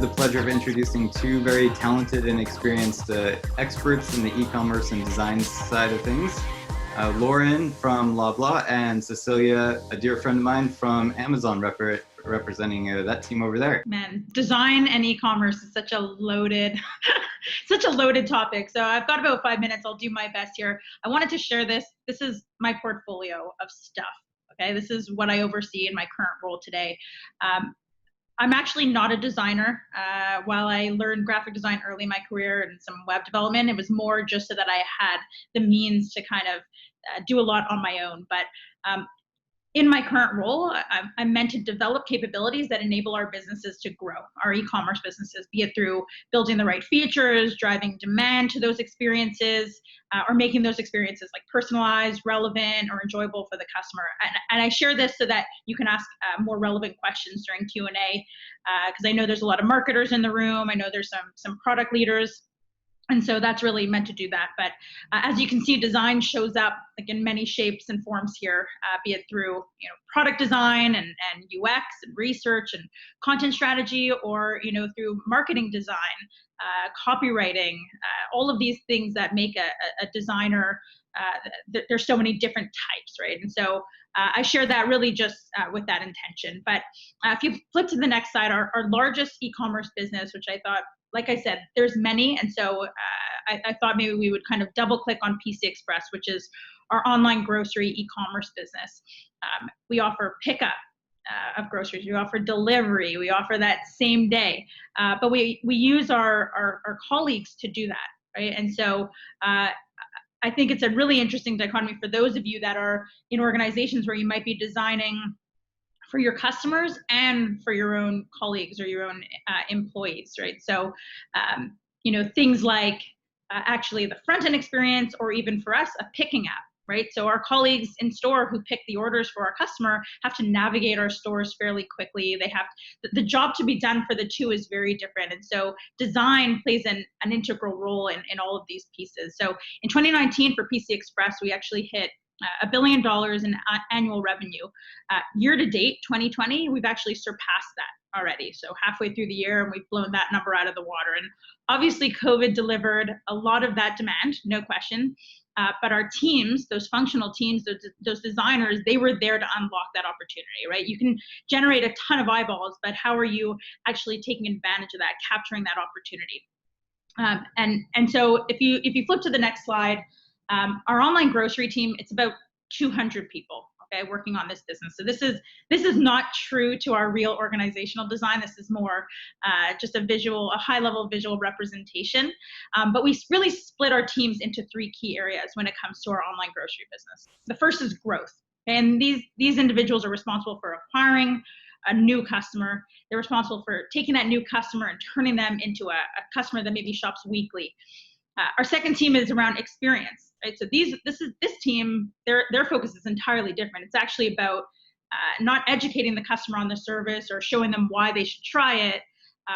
the pleasure of introducing two very talented and experienced experts in the e-commerce and design side of things. Lauren from Loblaw and Cecilia, a dear friend of mine from Amazon, representing that team over there. Man, design and e-commerce is such a loaded, such a loaded topic. So I've got about 5 minutes. I'll do my best here. I wanted to share this. This is my portfolio of stuff. Okay, this is what I oversee in my current role today. I'm actually not a designer. While I learned graphic design early in my career and some web development, it was more just so that I had the means to kind of do a lot on my own. But in my current role, I'm meant to develop capabilities that enable our businesses to grow, our e-commerce businesses, be it through building the right features, driving demand to those experiences, or making those experiences like personalized, relevant, or enjoyable for the customer. And I share this so that you can ask more relevant questions during Q&A, because I know there's a lot of marketers in the room. I know there's some product leaders. And so that's really meant to do that. But as you can see, design shows up like in many shapes and forms here, be it through product design and UX and research and content strategy, or through marketing design, copywriting, all of these things that make a designer. There's so many different types, right? And so I share that really just with that intention. But if you flip to the next slide, our largest e-commerce business, which I thought, like I said, there's many. And so I thought maybe we would kind of double click on PC Express, which is our online grocery e-commerce business. We offer pickup of groceries. We offer delivery. We offer that same day. But we use our colleagues to do that, right? And so I think it's a really interesting dichotomy for those of you that are in organizations where you might be designing for your customers and for your own colleagues or your own employees, right? So, things like actually the front end experience, or even for us, a picking app, right? So our colleagues in store who pick the orders for our customer have to navigate our stores fairly quickly. They have the job to be done for the two is very different. And so design plays an integral role in all of these pieces. So in 2019 for PC Express, we actually hit $1 billion in annual revenue. Year to date, 2020, we've actually surpassed that already. So halfway through the year, and we've blown that number out of the water. And obviously COVID delivered a lot of that demand, no question. But our teams, those functional teams, those designers, they were there to unlock that opportunity, right? You can generate a ton of eyeballs, but how are you actually taking advantage of that, capturing that opportunity? And so if you flip to the next slide, our online grocery team, it's about 200 people, okay, working on this business. So this is not true to our real organizational design. This is more just a high level visual representation. But we really split our teams into 3 key areas when it comes to our online grocery business. The first is growth. And these individuals are responsible for acquiring a new customer. They're responsible for taking that new customer and turning them into a customer that maybe shops weekly. Our second team is around experience, right? So this team, their focus is entirely different. It's actually about not educating the customer on the service or showing them why they should try it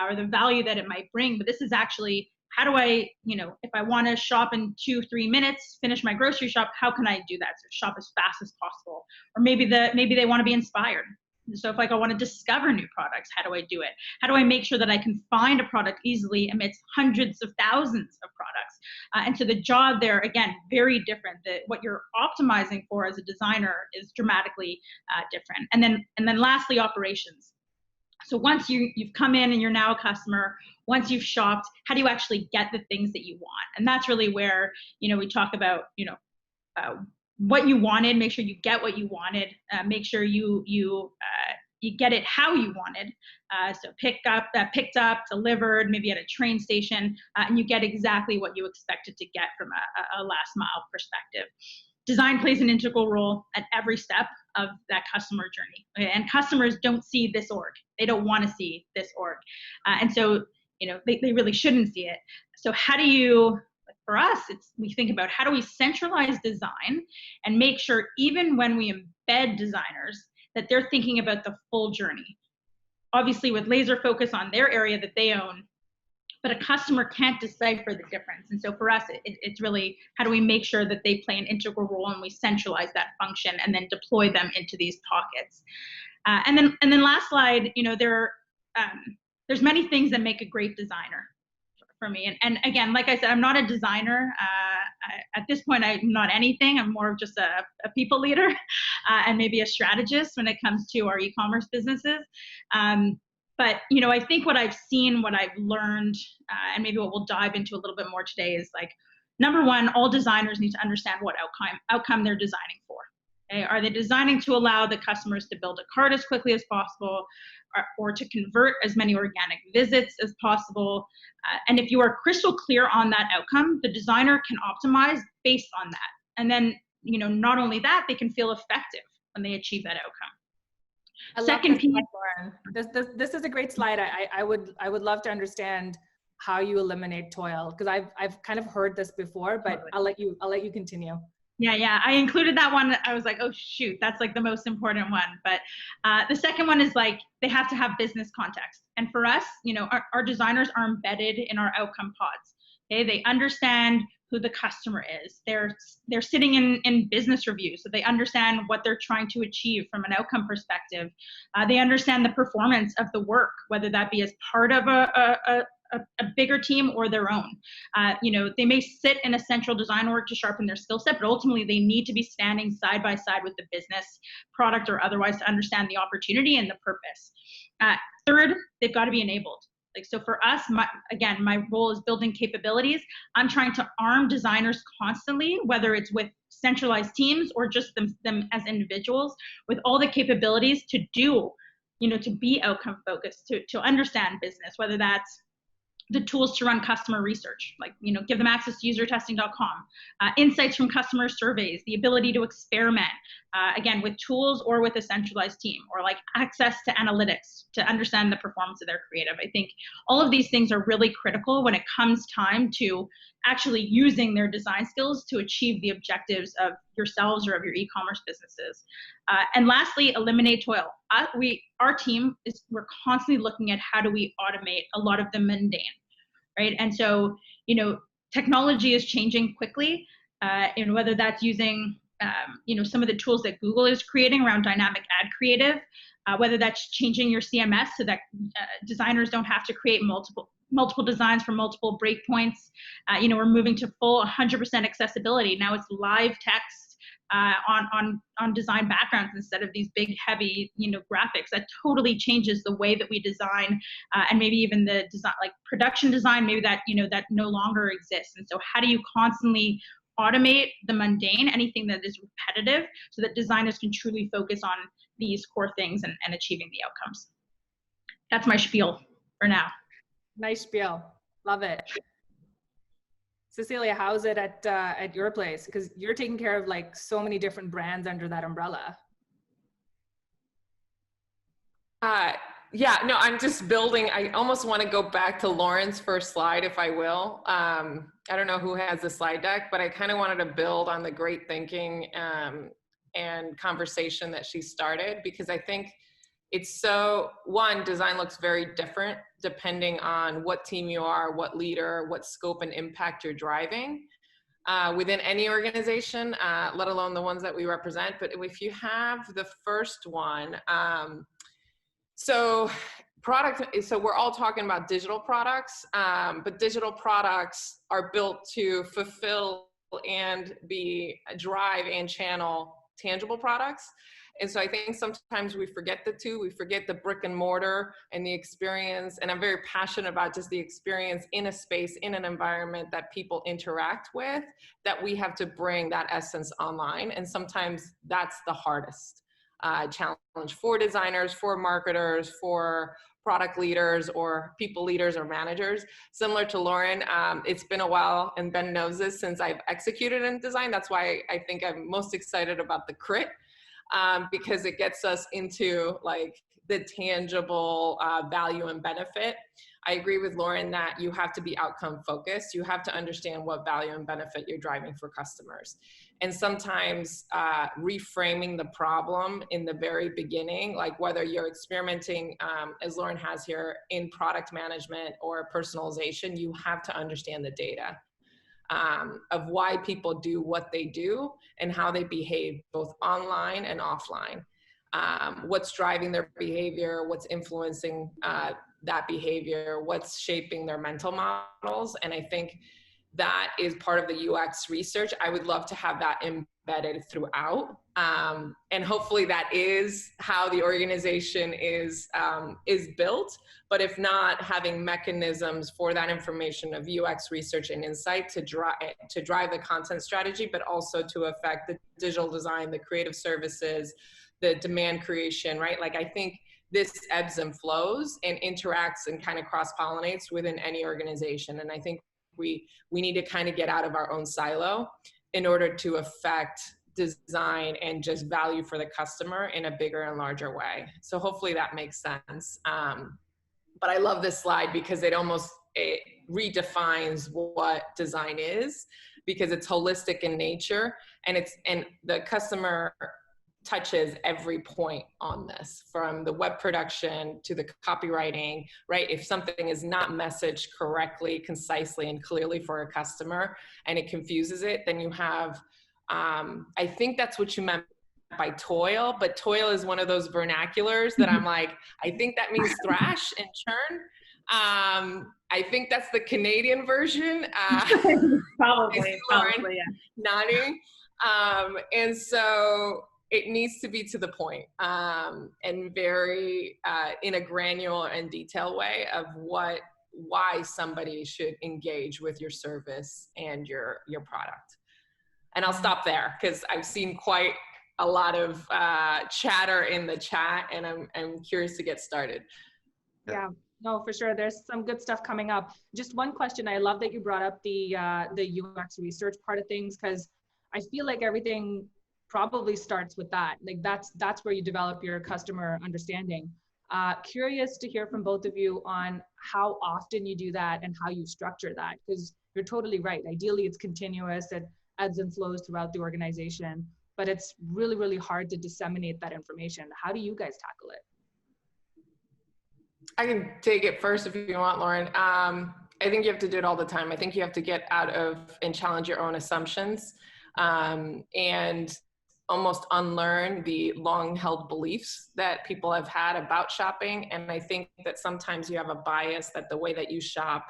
or the value that it might bring. But this is actually, how do I, if I want to shop in 2-3 minutes, finish my grocery shop, how can I do that? So shop as fast as possible. Or maybe they want to be inspired. So if I want to discover new products, how do I do it? How do I make sure that I can find a product easily amidst hundreds of thousands of products? And so the job there, again, very different. What you're optimizing for as a designer is dramatically different. And then lastly, operations. So once you've come in and you're now a customer, once you've shopped, how do you actually get the things that you want? And that's really where, we talk about, what you wanted, make sure you get what you wanted, make sure you get it how you wanted. So picked up, delivered, maybe at a train station, and you get exactly what you expected to get from a last mile perspective. Design plays an integral role at every step of that customer journey. And customers don't see this org. They don't want to see this org. And so, they really shouldn't see it. So how do you, for us, we think about how do we centralize design and make sure even when we embed designers that they're thinking about the full journey, obviously with laser focus on their area that they own, but a customer can't decipher the difference. And so for us, it's really how do we make sure that they play an integral role and we centralize that function and then deploy them into these pockets. And then last slide, there's many things that make a great designer for me. And again, like I said, I'm not a designer. At this point, I'm not anything. I'm more of just a people leader and maybe a strategist when it comes to our e-commerce businesses. But I think what I've seen, what I've learned, and maybe what we'll dive into a little bit more today is like, number one, all designers need to understand what outcome they're designing for. Okay? Are they designing to allow the customers to build a cart as quickly as possible, or to convert as many organic visits as possible? And if you are crystal clear on that outcome, the designer can optimize based on that. And then, not only that, they can feel effective when they achieve that outcome. Second piece, Lauren. This is a great slide. I would love to understand how you eliminate toil, because I've kind of heard this before, but I'll let you continue. Yeah. I included that one. I was like, oh shoot, that's like the most important one. But the second one is like, they have to have business context. And for us, our designers are embedded in our outcome pods. Okay, they understand who the customer is. They're sitting in business reviews, so they understand what they're trying to achieve from an outcome perspective. They understand the performance of the work, whether that be as part of a bigger team or their own. They may sit in a central design org to sharpen their skill set, but ultimately they need to be standing side by side with the business, product or otherwise, to understand the opportunity and the purpose. Third, they've got to be enabled. Like, so for us, my role is building capabilities. I'm trying to arm designers constantly, whether it's with centralized teams or just them as individuals, with all the capabilities to do, to be outcome focused, to understand business, whether that's the tools to run customer research, like, give them access to usertesting.com, insights from customer surveys, the ability to experiment, again, with tools or with a centralized team, or like access to analytics to understand the performance of their creative. I think all of these things are really critical when it comes time to actually using their design skills to achieve the objectives of yourselves or of your e-commerce businesses. And lastly, eliminate toil. Our team we're constantly looking at how do we automate a lot of the mundane, right? And so, technology is changing quickly, and whether that's using, some of the tools that Google is creating around dynamic ad creative, whether that's changing your CMS so that designers don't have to create multiple designs for multiple breakpoints. We're moving to full 100% accessibility. Now it's live text on design backgrounds instead of these big, heavy, graphics. That totally changes the way that we design, and maybe even the design, like production design, maybe that, that no longer exists. And so how do you constantly automate the mundane, anything that is repetitive, so that designers can truly focus on these core things and achieving the outcomes? That's my spiel for now. Nice spiel. Love it. Cecilia, how's it at your place? Because you're taking care of like so many different brands under that umbrella. Yeah, no, I'm just building. I almost want to go back to Lauren's first slide, if I will. I don't know who has the slide deck, but I kind of wanted to build on the great thinking and conversation that she started, because I think it's design looks very different depending on what team you are, what leader, what scope and impact you're driving within any organization, let alone the ones that we represent. But if you have the first one, so we're all talking about digital products, but digital products are built to fulfill and drive and channel tangible products. And so I think sometimes we forget the two. We forget the brick and mortar and the experience. And I'm very passionate about just the experience in a space, in an environment that people interact with, that we have to bring that essence online. And sometimes that's the hardest challenge for designers, for marketers, for product leaders, or people leaders or managers. Similar to Lauren, it's been a while, and Ben knows this, since I've executed in design. That's why I think I'm most excited about the crit. Because it gets us into like the tangible value and benefit. I agree with Lauren that you have to be outcome focused. You have to understand what value and benefit you're driving for customers. And sometimes reframing the problem in the very beginning, like whether you're experimenting, as Lauren has here, in product management or personalization, you have to understand the data. Of why people do what they do and how they behave both online and offline. What's driving their behavior, what's influencing that behavior, what's shaping their mental models. And I think that is part of the UX research. I would love to have that embedded throughout. And hopefully that is how the organization is built. But if not, having mechanisms for that information of UX research and insight to drive the content strategy, but also to affect the digital design, the creative services, the demand creation, right? Like, I think this ebbs and flows and interacts and kind of cross-pollinates within any organization. And I think we need to kind of get out of our own silo in order to affect design and just value for the customer in a bigger and larger way. So hopefully that makes sense. But I love this slide because it redefines what design is, because it's holistic in nature, and the customer touches every point on this, from the web production to the copywriting, right? If something is not messaged correctly, concisely, and clearly for a customer, and it confuses it, then you have, I think that's what you meant by toil, but toil is one of those vernaculars that I'm like, I think that means thrash and churn. I think that's the Canadian version. Probably, yeah. Nodding. And so it needs to be to the point, and very in a granular and detailed way of why somebody should engage with your service and your product. And I'll stop there because I've seen quite a lot of chatter in the chat, and I'm curious to get started. Yeah, no, for sure. There's some good stuff coming up. Just one question. I love that you brought up the UX research part of things, because I feel like everything probably starts with that. Like that's where you develop your customer understanding. Curious to hear from both of you on how often you do that and how you structure that, because you're totally right. Ideally, it's continuous. It ebbs and flows throughout the organization, but it's really, really hard to disseminate that information. How do you guys tackle it? I can take it first if you want, Lauren. I think you have to do it all the time. I think you have to get out of and challenge your own assumptions, and almost unlearn the long-held beliefs that people have had about shopping. And I think that sometimes you have a bias that the way that you shop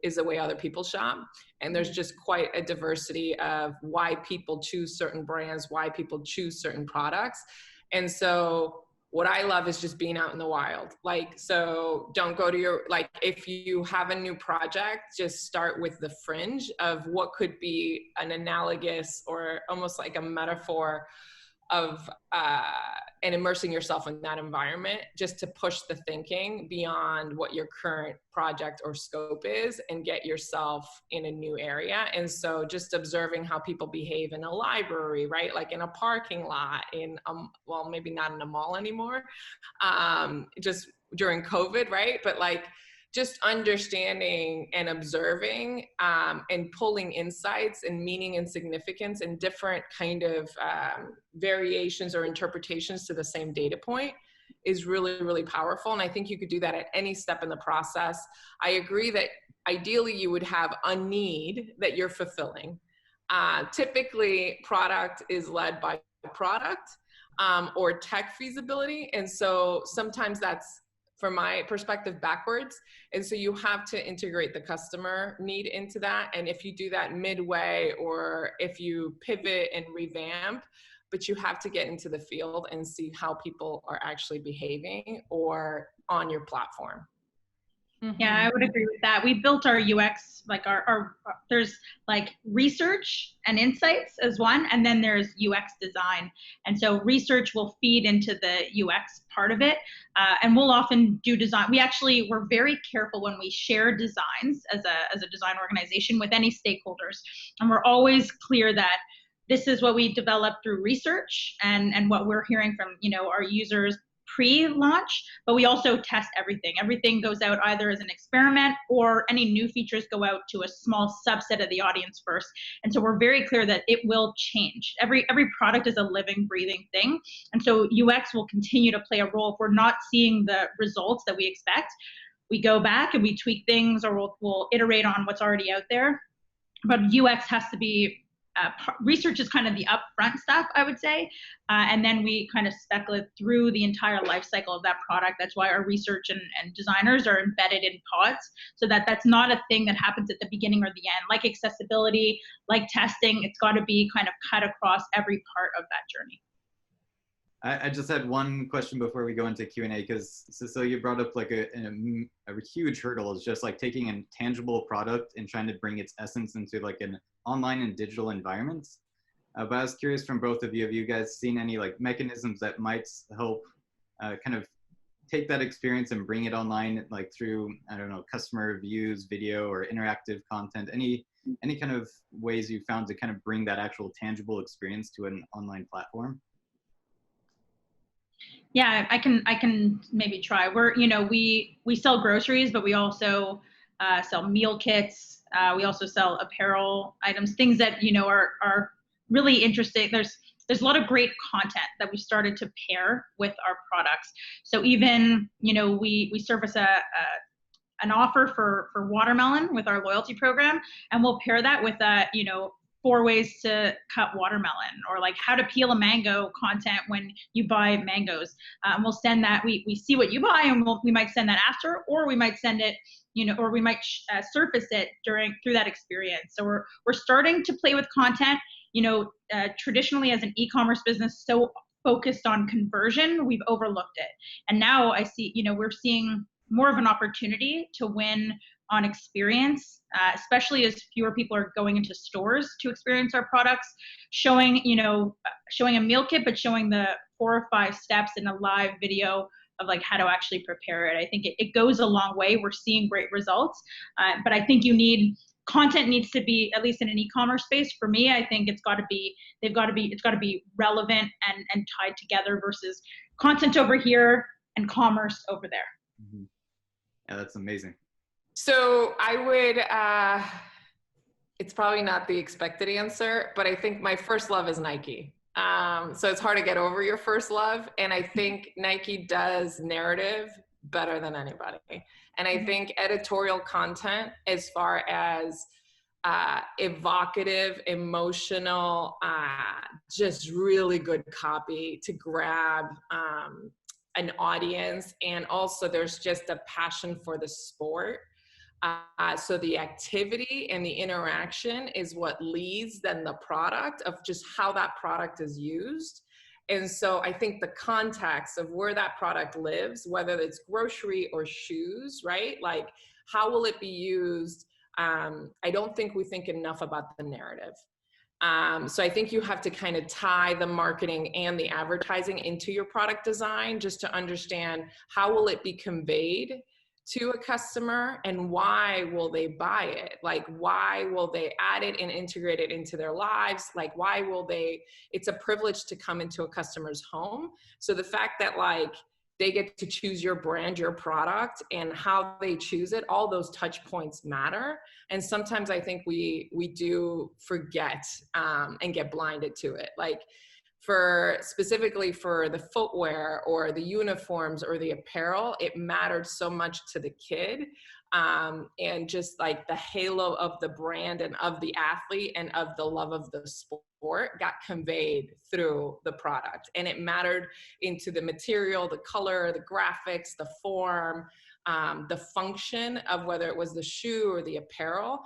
is the way other people shop. And there's just quite a diversity of why people choose certain brands, why people choose certain products. And so what I love is just being out in the wild. Like, so don't go to if you have a new project, just start with the fringe of what could be an analogous or almost like a metaphor of, and immersing yourself in that environment just to push the thinking beyond what your current project or scope is and get yourself in a new area. And so just observing how people behave in a library, right? Like in a parking lot, well, maybe not in a mall anymore, just during COVID, right? But like just understanding and observing, and pulling insights and meaning and significance and different kind of variations or interpretations to the same data point is really, really powerful. And I think you could do that at any step in the process. I agree that ideally you would have a need that you're fulfilling. Typically, product is led by product or tech feasibility. And so sometimes that's, from my perspective, backwards. And so you have to integrate the customer need into that. And if you do that midway, or if you pivot and revamp, but you have to get into the field and see how people are actually behaving or on your platform. Yeah, I would agree with that. We built our UX, like there's like research and insights as one, and then there's UX design. And so research will feed into the UX part of it. And we'll often do design. We're very careful when we share designs as a design organization with any stakeholders. And we're always clear that this is what we developed through research and what we're hearing from, our users pre-launch, but we also test everything. Everything goes out either as an experiment, or any new features go out to a small subset of the audience first. And so we're very clear that it will change. Every product is a living, breathing thing. And so UX will continue to play a role. If we're not seeing the results that we expect, we go back and we tweak things, or we'll iterate on what's already out there. But UX has to be research is kind of the upfront stuff, I would say. And then we kind of speculate through the entire life cycle of that product. That's why our research and designers are embedded in pods, so that that's not a thing that happens at the beginning or the end. Like accessibility, like testing, it's got to be kind of cut across every part of that journey. I just had one question before we go into Q&A, because Cecilia brought up like a huge hurdle is just like taking a tangible product and trying to bring its essence into like an online and digital environments. But I was curious from both of you, have you guys seen any like mechanisms that might help kind of take that experience and bring it online, like through, I don't know, customer reviews, video, or interactive content? Any kind of ways you found to kind of bring that actual tangible experience to an online platform? Yeah, I can maybe try. We sell groceries, but we also sell meal kits. We also sell apparel items, things that are really interesting. There's a lot of great content that we started to pair with our products. So even we service an offer for watermelon with our loyalty program, and we'll pair that with 4 ways to cut watermelon, or like how to peel a mango content when you buy mangoes. We'll send that. We see what you buy, and we might send that after, or we might send it, or we might surface it through that experience. So we're starting to play with content. Traditionally as an e-commerce business, so focused on conversion, we've overlooked it. And now I see, we're seeing more of an opportunity to win on experience, especially as fewer people are going into stores to experience our products, showing a meal kit, but showing the 4 or 5 steps in a live video of like how to actually prepare it. I think it goes a long way. We're seeing great results, but I think content needs to be, at least in an e-commerce space, for me, I think it's got to be relevant and tied together versus content over here and commerce over there. Mm-hmm. Yeah, that's amazing. So I would, it's probably not the expected answer, but I think my first love is Nike. So it's hard to get over your first love. And I think Nike does narrative better than anybody. And I think editorial content, as far as evocative, emotional, just really good copy to grab an audience. And also there's just a passion for the sport. So the activity and the interaction is what leads then the product of just how that product is used. And so I think the context of where that product lives, whether it's grocery or shoes, right? Like, how will it be used? I don't think we think enough about the narrative. So I think you have to kind of tie the marketing and the advertising into your product design, just to understand how will it be conveyed to a customer and why will they buy it? Like, why will they add it and integrate it into their lives? Like, why will they, it's a privilege to come into a customer's home. So the fact that like they get to choose your brand, your product, and how they choose it, all those touch points matter. And sometimes I think we do forget and get blinded to it. Like, specifically for the footwear or the uniforms or the apparel, it mattered so much to the kid. And just like the halo of the brand and of the athlete and of the love of the sport got conveyed through the product. And it mattered into the material, the color, the graphics, the form, the function of whether it was the shoe or the apparel.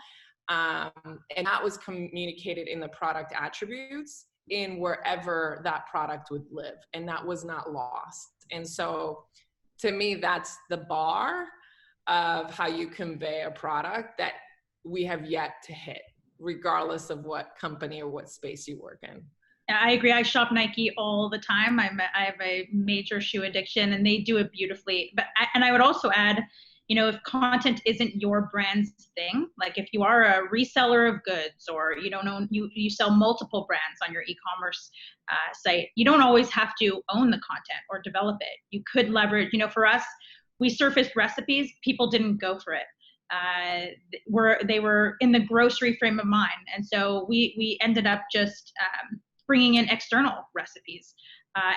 And that was communicated in the product attributes in wherever that product would live, and that was not lost. And so to me, that's the bar of how you convey a product that we have yet to hit, regardless of what company or what space you work in. I agree. I shop Nike all the time. I have a major shoe addiction, and they do it beautifully. And I would also add, if content isn't your brand's thing, like if you are a reseller of goods, or you sell multiple brands on your e-commerce site, you don't always have to own the content or develop it. You could leverage, for us, we surfaced recipes. People didn't go for it. They were in the grocery frame of mind. And so we ended up just bringing in external recipes.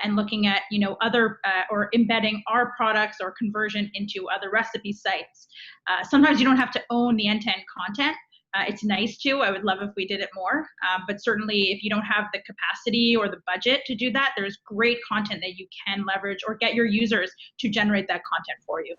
And looking at, other or embedding our products or conversion into other recipe sites. Sometimes you don't have to own the end-to-end content, It's nice to. I would love if we did it more. But certainly if you don't have the capacity or the budget to do that, there's great content that you can leverage or get your users to generate that content for you.